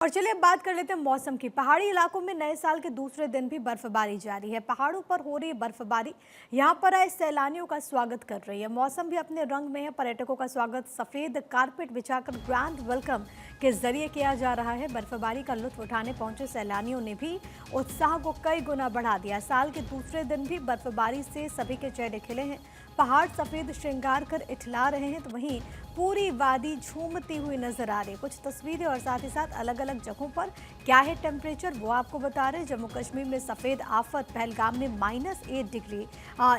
और चलिए अब बात कर लेते हैं मौसम की। पहाड़ी इलाकों में नए साल के दूसरे दिन भी बर्फबारी जारी है। पहाड़ों पर हो रही बर्फबारी यहां पर आए सैलानियों का स्वागत कर रही है। मौसम भी अपने रंग में है। पर्यटकों का स्वागत सफेद कारपेट बिछाकर ग्रैंड वेलकम के जरिए किया जा रहा है। बर्फबारी का लुत्फ उठाने पहुंचे सैलानियों ने भी उत्साह को कई गुना बढ़ा दिया। साल के दूसरे दिन भी बर्फबारी से सभी के चेहरे खिले हैं। पहाड़ सफेद श्रृंगार कर इठला रहे हैं, तो वहीं पूरी वादी झूमती हुई नजर आ रही है। कुछ तस्वीरें और साथ ही साथ अलग अलग जगहों पर क्या है टेम्परेचर वो आपको बता रहे हैं। जम्मू कश्मीर में सफेद आफत, पहलगाम में -8 डिग्री,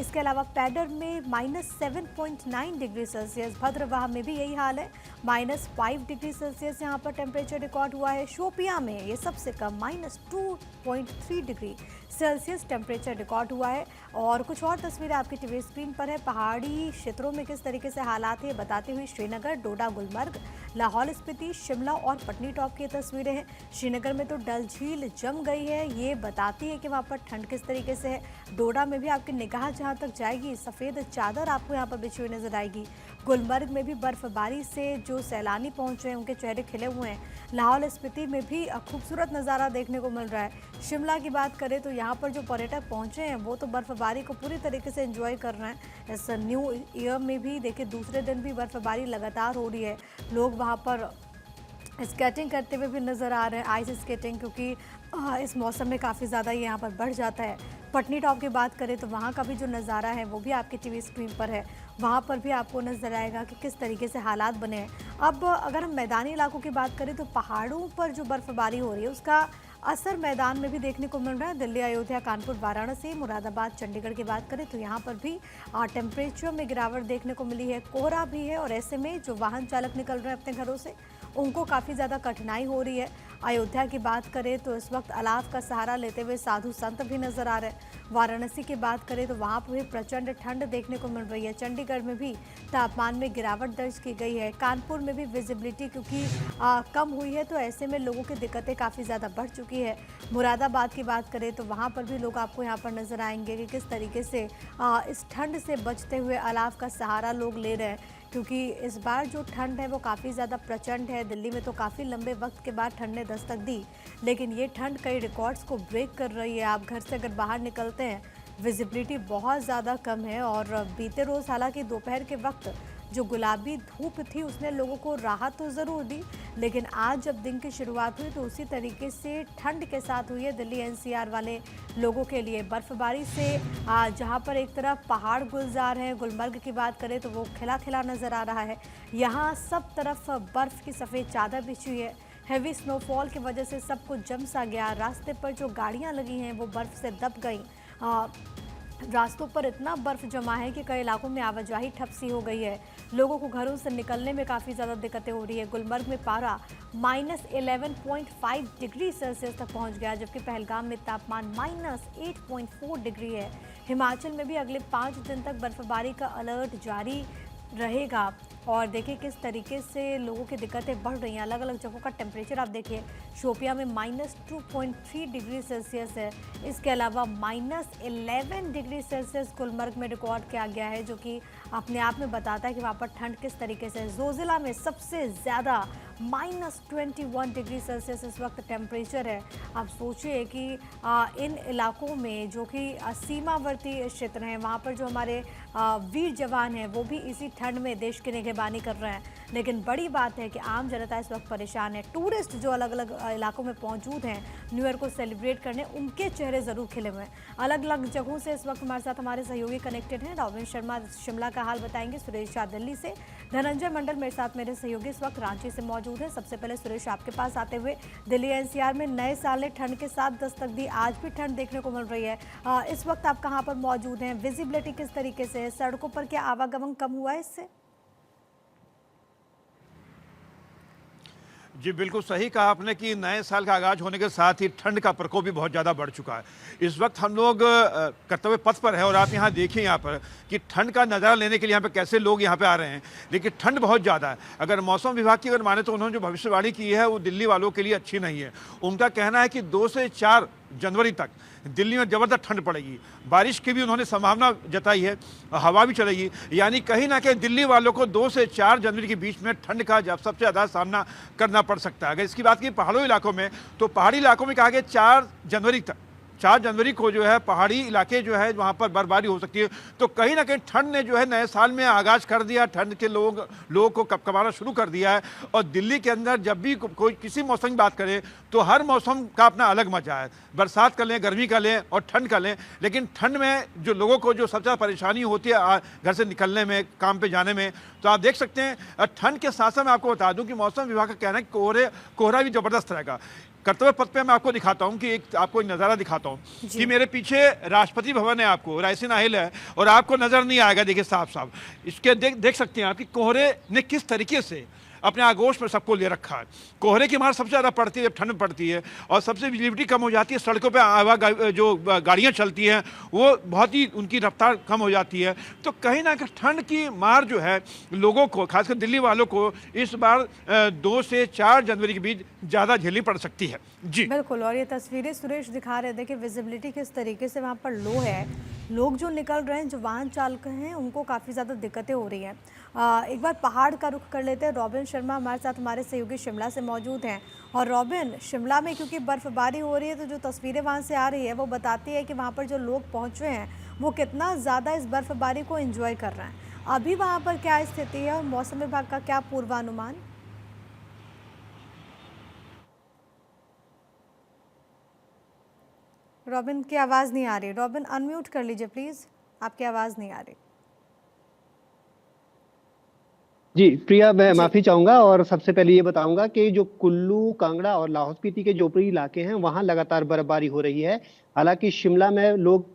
इसके अलावा पैडर में -7.9 डिग्री सेल्सियस, भद्रवाह में भी यही हाल है, -5 डिग्री सेल्सियस यहाँ पर टेम्परेचर रिकॉर्ड हुआ है। शोपियां में ये सबसे कम -2.3 डिग्री सेल्सियस टेम्परेचर रिकॉर्ड हुआ है। और कुछ और तस्वीरें आपकी टीवी स्क्रीन पर है। पहाड़ी क्षेत्रों में किस तरीके से हालात है बताते हुए श्रीनगर, डोडा, गुलमर्ग, लाहौल स्पीति, शिमला और पटनी टॉप की तस्वीरें हैं। श्रीनगर में तो डल झील जम गई है, ये बताती है कि वहाँ पर ठंड किस तरीके से है। डोडा में भी आपकी निगाह जहाँ तक जाएगी सफ़ेद चादर आपको यहाँ पर बिछी हुई नजर आएगी। गुलमर्ग में भी बर्फबारी से जो सैलानी पहुंचे हैं उनके चेहरे खिले हुए हैं। लाहौल स्पीति में भी खूबसूरत नज़ारा देखने को मिल रहा है। शिमला की बात करें तो यहाँ पर जो पर्यटक पहुंचे हैं वो तो बर्फबारी को पूरी तरीके से एंजॉय कर रहे हैं। इस न्यू ईयर में भी देखिए दूसरे दिन भी बर्फबारी लगातार हो रही है। लोग वहाँ पर स्केटिंग करते हुए भी नज़र आ रहे हैं, आइस स्केटिंग, क्योंकि इस मौसम में काफ़ी ज़्यादा ये यहाँ पर बढ़ जाता है। पटनी टॉप की बात करें तो वहाँ का भी जो नज़ारा है वो भी आपकी टीवी स्क्रीन पर है। वहाँ पर भी आपको नज़र आएगा कि किस तरीके से हालात बने हैं। अब अगर हम मैदानी इलाकों की बात करें तो पहाड़ों पर जो बर्फबारी हो रही है उसका असर मैदान में भी देखने को मिल रहा है। दिल्ली, अयोध्या, कानपुर, वाराणसी, मुरादाबाद, चंडीगढ़ की बात करें तो यहाँ पर भी टेम्परेचर में गिरावट देखने को मिली है। कोहरा भी है और ऐसे में जो वाहन चालक निकल रहे हैं अपने घरों से उनको काफ़ी ज़्यादा कठिनाई हो रही है। अयोध्या की बात करें तो इस वक्त अलाव का सहारा लेते हुए साधु संत भी नजर आ रहे हैं। वाराणसी की बात करें तो वहाँ पर भी प्रचंड ठंड देखने को मिल रही है। चंडीगढ़ में भी तापमान में गिरावट दर्ज की गई है। कानपुर में भी विजिबिलिटी क्योंकि कम हुई है तो ऐसे में लोगों की दिक्कतें काफ़ी ज़्यादा बढ़ चुकी है। मुरादाबाद की बात करें तो वहाँ पर भी लोग आपको यहाँ पर नजर आएंगे कि किस तरीके से इस ठंड से बचते हुए अलाव का सहारा लोग ले रहे हैं, क्योंकि इस बार जो ठंड है वो काफ़ी ज़्यादा प्रचंड है। दिल्ली में तो काफ़ी लंबे वक्त के बाद ठंड ने दस्तक दी, लेकिन ये ठंड कई रिकॉर्ड्स को ब्रेक कर रही है। आप घर से अगर बाहर निकलते हैं विजिबिलिटी बहुत ज़्यादा कम है। और बीते रोज़ हालांकि दोपहर के वक्त जो गुलाबी धूप थी उसने लोगों को राहत तो ज़रूर दी, लेकिन आज जब दिन की शुरुआत हुई तो उसी तरीके से ठंड के साथ हुई है दिल्ली एनसीआर वाले लोगों के लिए। बर्फबारी से जहां पर एक तरफ पहाड़ गुलजार हैं, गुलमर्ग की बात करें तो वो खिला खिला नज़र आ रहा है। यहाँ सब तरफ बर्फ़ की सफ़ेद चादर बिछी हुई है। हैवी स्नोफॉल की वजह से सब कुछ जम सा गया। रास्ते पर जो गाड़ियाँ लगी हैं वो बर्फ़ से दब गई। रास्तों पर इतना बर्फ जमा है कि कई इलाकों में आवाजाही ठप सी हो गई है। लोगों को घरों से निकलने में काफ़ी ज़्यादा दिक्कतें हो रही है। गुलमर्ग में पारा -11.5 डिग्री सेल्सियस तक पहुंच गया, जबकि पहलगाम में तापमान -8.4 डिग्री है। हिमाचल में भी अगले 5 दिन तक बर्फबारी का अलर्ट जारी रहेगा। और देखिए किस तरीके से लोगों की दिक्कतें बढ़ रही हैं। अलग अलग जगहों का टेम्परेचर आप देखिए, शोपियां में -2.3 डिग्री सेल्सियस है। इसके अलावा -11 डिग्री सेल्सियस गुलमर्ग में रिकॉर्ड किया गया है, जो कि अपने आप में बताता है कि वहाँ पर ठंड किस तरीके से है। जोजिला में सबसे ज़्यादा -21 डिग्री सेल्सियस इस वक्त टेम्परेचर है। आप सोचिए कि इन इलाकों में जो कि सीमावर्ती क्षेत्र हैं वहाँ पर जो हमारे वीर जवान हैं वो भी इसी ठंड में देश की निगहबानी कर रहे हैं, लेकिन बड़ी बात है कि आम जनता इस वक्त परेशान है। टूरिस्ट जो अलग अलग इलाकों में मौजूद हैं न्यू ईयर को सेलिब्रेट करने, उनके चेहरे ज़रूर खिले हुए हैं। अलग अलग जगहों से इस वक्त हमारे साथ हमारे सहयोगी कनेक्टेड हैं। राविन शर्मा शिमला का हाल बताएंगे, सुरेश शाह दिल्ली से, धनंजय मंडल मेरे साथ मेरे सहयोगी इस वक्त रांची से मौजूद है। सबसे पहले सुरेश आपके पास आते हुए, दिल्ली एनसीआर में नए साल ने ठंड के साथ दस्तक दी, आज भी ठंड देखने को मिल रही है। इस वक्त आप कहाँ पर मौजूद हैं? विजिबिलिटी किस तरीके से है? सड़कों पर क्या आवागमन कम हुआ है इससे? जी बिल्कुल सही कहा आपने कि नए साल का आगाज होने के साथ ही ठंड का प्रकोप भी बहुत ज़्यादा बढ़ चुका है। इस वक्त हम लोग कर्तव्य पथ पर हैं और आप यहाँ देखिए यहाँ पर कि ठंड का नज़ारा लेने के लिए यहाँ पे कैसे लोग यहाँ पे आ रहे हैं, लेकिन ठंड बहुत ज़्यादा है। अगर मौसम विभाग की अगर माने तो उन्होंने जो भविष्यवाणी की है वो दिल्ली वालों के लिए अच्छी नहीं है। उनका कहना है कि 2 से 4 जनवरी तक दिल्ली में ज़बरदस्त ठंड पड़ेगी। बारिश की भी उन्होंने संभावना जताई है, हवा भी चलेगी, यानी कहीं ना कहीं दिल्ली वालों को 2 से 4 जनवरी के बीच में ठंड का जब सबसे ज़्यादा सामना करना पड़ सकता है। अगर इसकी बात की पहाड़ों इलाकों में, तो पहाड़ी इलाकों में कहा गया 4 जनवरी तक, 4 जनवरी को जो है पहाड़ी इलाके जो है वहाँ पर बर्फबारी हो सकती है। तो कहीं ना कहीं ठंड ने जो है नए साल में आगाज कर दिया, ठंड के लोगों को कपकपाना शुरू कर दिया है। और दिल्ली के अंदर जब भी कोई किसी मौसम की बात करे तो हर मौसम का अपना अलग मजा है। बरसात का लें, गर्मी का लें और ठंड का लें, लेकिन ठंड में जो लोगों को जो सबसे ज़्यादा परेशानी होती है घर से निकलने में, काम पे जाने में, तो आप देख सकते हैं ठंड के साथ साथ मैं आपको बता दूं कि मौसम विभाग का कहना है कि कोहरा भी ज़बरदस्त रहेगा। कर्तव्य पथ पे मैं आपको दिखाता हूं कि आपको एक नज़ारा दिखाता हूं कि मेरे पीछे राष्ट्रपति भवन है, आपको रायसीना हिल है, और आपको नज़र नहीं आएगा, देखिए साफ साफ इसके देख सकते हैं आप कि कोहरे ने किस तरीके से अपने आगोश में सबको ले रखा है। कोहरे की मार सबसे ज़्यादा पड़ती है जब ठंड पड़ती है, और सबसे विजिबिलिटी कम हो जाती है। सड़कों पे जो गाड़ियाँ चलती हैं वो बहुत ही उनकी रफ्तार कम हो जाती है। तो कहीं ना कहीं ठंड की मार जो है लोगों को, खासकर दिल्ली वालों को, इस बार 2 से 4 जनवरी के बीच ज़्यादा झेलनी पड़ सकती है। जी बिल्कुल, और ये तस्वीरें सुरेश दिखा रहे थे कि विजिबिलिटी किस तरीके से वहाँ पर लो है। लोग जो निकल रहे हैं, जो वाहन चालक हैं, उनको काफ़ी ज़्यादा दिक्कतें हो रही हैं। एक बार पहाड़ का रुख कर लेते हैं। रॉबिन शर्मा हमारे साथ, हमारे सहयोगी शिमला से मौजूद हैं। और रॉबिन, शिमला में क्योंकि बर्फबारी हो रही है, तो जो तस्वीरें वहाँ से आ रही है वो बताती है कि वहाँ पर जो लोग पहुँचे हैं वो कितना ज़्यादा इस बर्फबारी को एंजॉय कर रहे हैं। अभी वहाँ पर क्या स्थिति है और मौसम विभाग का क्या पूर्वानुमान? रॉबिन की आवाज़ नहीं आ रही। रॉबिन अनम्यूट कर लीजिए प्लीज़, आपकी आवाज़ नहीं आ रही। जी प्रिया, मैं माफी चाहूंगा और सबसे पहले ये बताऊंगा कि जो कुल्लू, कांगड़ा और लाहौल स्पीति के जो ऊपरी इलाके हैं वहां लगातार बर्फबारी हो रही है। हालांकि शिमला में लोग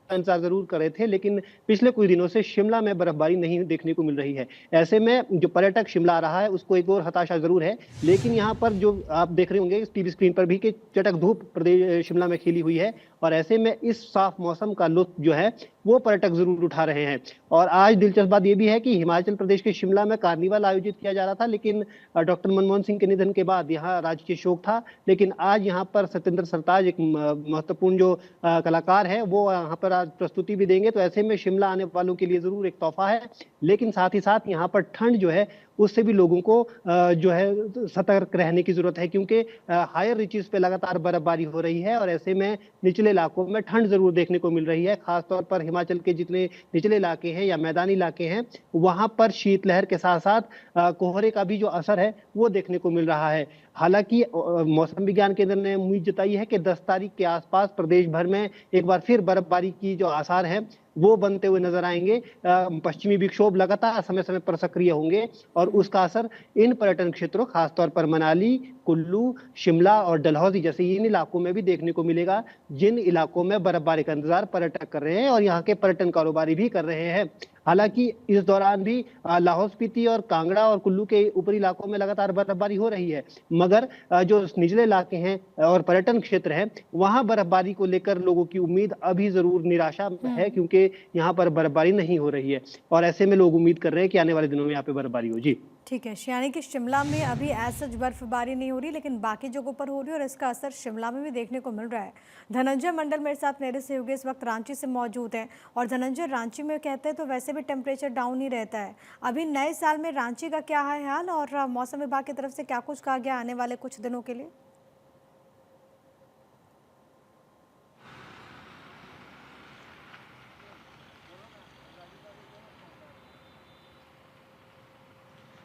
इंतजार जरूर कर रहे थे, लेकिन पिछले कुछ दिनों से शिमला में बर्फबारी नहीं देखने को मिल रही है। ऐसे में जो पर्यटक शिमला आ रहा है उसको एक और हताशा जरूर है। लेकिन यहाँ पर जो आप देख रहे होंगे टीवी स्क्रीन पर भी कि चटक धूप प्रदेश शिमला में खिली हुई है, और ऐसे में इस साफ मौसम का लुत्फ जो है वो पर्यटक जरूर उठा रहे हैं। और आज दिलचस्प बात यह भी है कि हिमाचल प्रदेश के शिमला में कार्निवल आयोजित किया जा रहा था, लेकिन डॉक्टर मनमोहन सिंह के निधन के बाद यहाँ राजकीय शोक था। लेकिन आज यहाँ पर सत्येंद्र सरताज, एक महत्वपूर्ण जो कलाकार है, वो यहाँ पर आज प्रस्तुति भी देंगे। तो ऐसे में शिमला आने वालों के लिए जरूर एक तोहफा है। लेकिन साथ ही साथ यहाँ पर ठंड जो है उससे भी लोगों को जो है सतर्क रहने की जरूरत है, क्योंकि हायर रीचेस पे लगातार बर्फबारी हो रही है और ऐसे में निचले इलाकों में ठंड जरूर देखने को मिल रही है। खासतौर पर हिमाचल के जितने निचले इलाके हैं या मैदानी इलाके हैं वहां पर शीतलहर के साथ साथ कोहरे का भी जो असर है वो देखने को मिल रहा है। हालांकि मौसम विज्ञान केंद्र ने उम्मीद जताई है कि 10 तारीख के आसपास प्रदेश भर में एक बार फिर बर्फबारी की जो आसार है वो बनते हुए नजर आएंगे। पश्चिमी विक्षोभ लगातार समय समय पर सक्रिय होंगे और उसका असर इन पर्यटन क्षेत्रों, खासतौर पर मनाली, कुल्लू, शिमला और डलहौजी जैसे इन इलाकों में भी देखने को मिलेगा, जिन इलाकों में बर्फबारी का इंतजार पर्यटक कर रहे हैं और यहाँ के पर्यटन कारोबारी भी कर रहे हैं। हालांकि इस दौरान भी लाहौल स्पीति और कांगड़ा और कुल्लू के ऊपरी इलाकों में लगातार बर्फबारी हो रही है, मगर जो निचले इलाके हैं और पर्यटन क्षेत्र है वहां बर्फबारी को लेकर लोगों की उम्मीद अभी जरूर निराशा है, क्योंकि यहाँ पर बर्फबारी नहीं हो रही है और ऐसे में लोग उम्मीद कर रहे हैं कि आने वाले दिनों में यहाँ पे बर्फबारी हो। जी ठीक है, यानी कि शिमला में अभी ऐसा बर्फबारी नहीं हो रही, लेकिन बाकी जगहों पर हो रही है और इसका असर शिमला में भी देखने को मिल रहा है। धनंजय मंडल मेरे साथ, मेरे सहयोगी इस वक्त रांची से मौजूद हैं। और धनंजय, रांची में कहते हैं तो वैसे भी टेम्परेचर डाउन ही रहता है। अभी नए साल में रांची का क्या है हाल और मौसम विभाग की तरफ से क्या कुछ कहा गया आने वाले कुछ दिनों के लिए?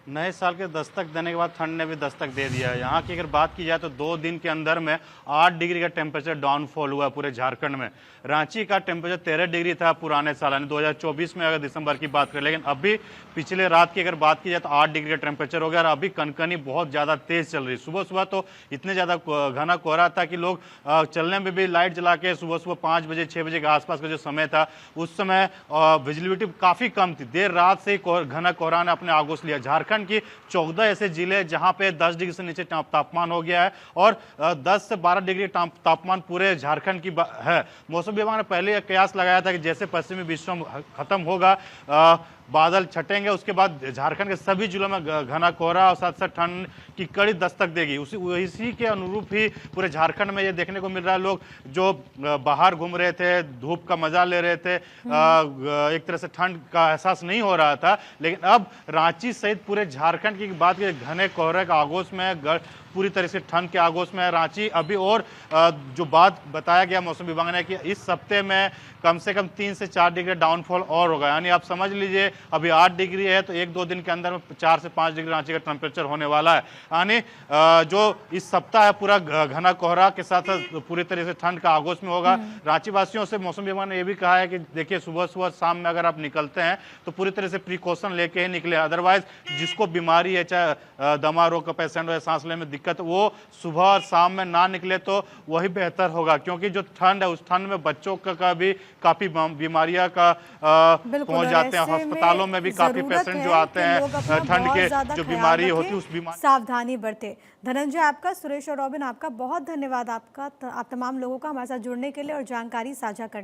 नए साल के दस्तक देने के बाद ठंड ने भी दस्तक दे दिया है। यहाँ की अगर बात की जाए तो 2 दिन के अंदर में 8 डिग्री का टेम्परेचर डाउनफॉल हुआ है पूरे झारखंड में। रांची का टेम्परेचर 13 डिग्री था पुराने साल यानी 2024 में अगर दिसंबर की बात करें, लेकिन अभी पिछले रात की अगर बात की जाए तो 8 डिग्री का टेम्परेचर हो गया और अभी कनकनी बहुत ज़्यादा तेज चल रही है। सुबह सुबह तो इतने ज़्यादा घना कोहरा था कि लोग चलने में भी लाइट जला के सुबह सुबह 5 बजे 6 बजे के आसपास का जो समय था उस समय विजिबिलिटी काफ़ी कम थी। देर रात से घना कोहरा ने अपने आगोश लिया। झारखंड की 14 ऐसे जिले जहां पे 10 डिग्री से नीचे तापमान हो गया है और 10 से 12 डिग्री तापमान पूरे झारखंड की है। मौसम विभाग ने पहले यह कयास लगाया था कि जैसे पश्चिमी विक्षोभ खत्म होगा बादल छटेंगे, उसके बाद झारखंड के सभी जिलों में घना कोहरा और साथ साथ ठंड की कड़ी दस्तक देगी। इसी के अनुरूप ही पूरे झारखंड में ये देखने को मिल रहा है, लोग जो बाहर घूम रहे थे, धूप का मजा ले रहे थे, एक तरह से ठंड का एहसास नहीं हो रहा था, लेकिन अब रांची सहित पूरे झारखंड की बात करें, घने कोहरे का आगोश में, पूरी तरह से ठंड के आगोश में रांची अभी। और जो बात बताया गया मौसम विभाग ने कि इस हफ्ते में कम से कम 3 से 4 डिग्री डाउनफॉल और होगा, यानी आप समझ लीजिए अभी 8 डिग्री है तो 1-2 दिन के अंदर में 4 से 5 डिग्री रांची का टेम्परेचर होने वाला है। यानी जो इस सप्ताह है पूरा घना कोहरा के साथ पूरी तरह से ठंड का आगोश में होगा। रांची वासियों से मौसम विभाग ने यह भी कहा है कि देखिए सुबह सुबह शाम में अगर आप निकलते हैं तो पूरी तरह से प्रिकॉशन लेके ही निकले, अदरवाइज जिसको बीमारी है, चाहे दमा रोग का पेशेंट हो या सांस लेने में दिक्कत, वो सुबह और शाम में ना निकले तो वही बेहतर होगा, क्योंकि जो ठंड है उस ठंड में बच्चों का भी काफी बीमारियां का पहुंच जाते हैं। अस्पतालों में भी काफी पेशेंट जो आते हैं ठंड के जो बीमारी होती है उस बीमारी। सावधानी बरते। धनंजय आपका, सुरेश और रॉबिन आपका बहुत धन्यवाद, आपका आप तमाम लोगों का हमारे साथ जुड़ने के लिए और जानकारी साझा करने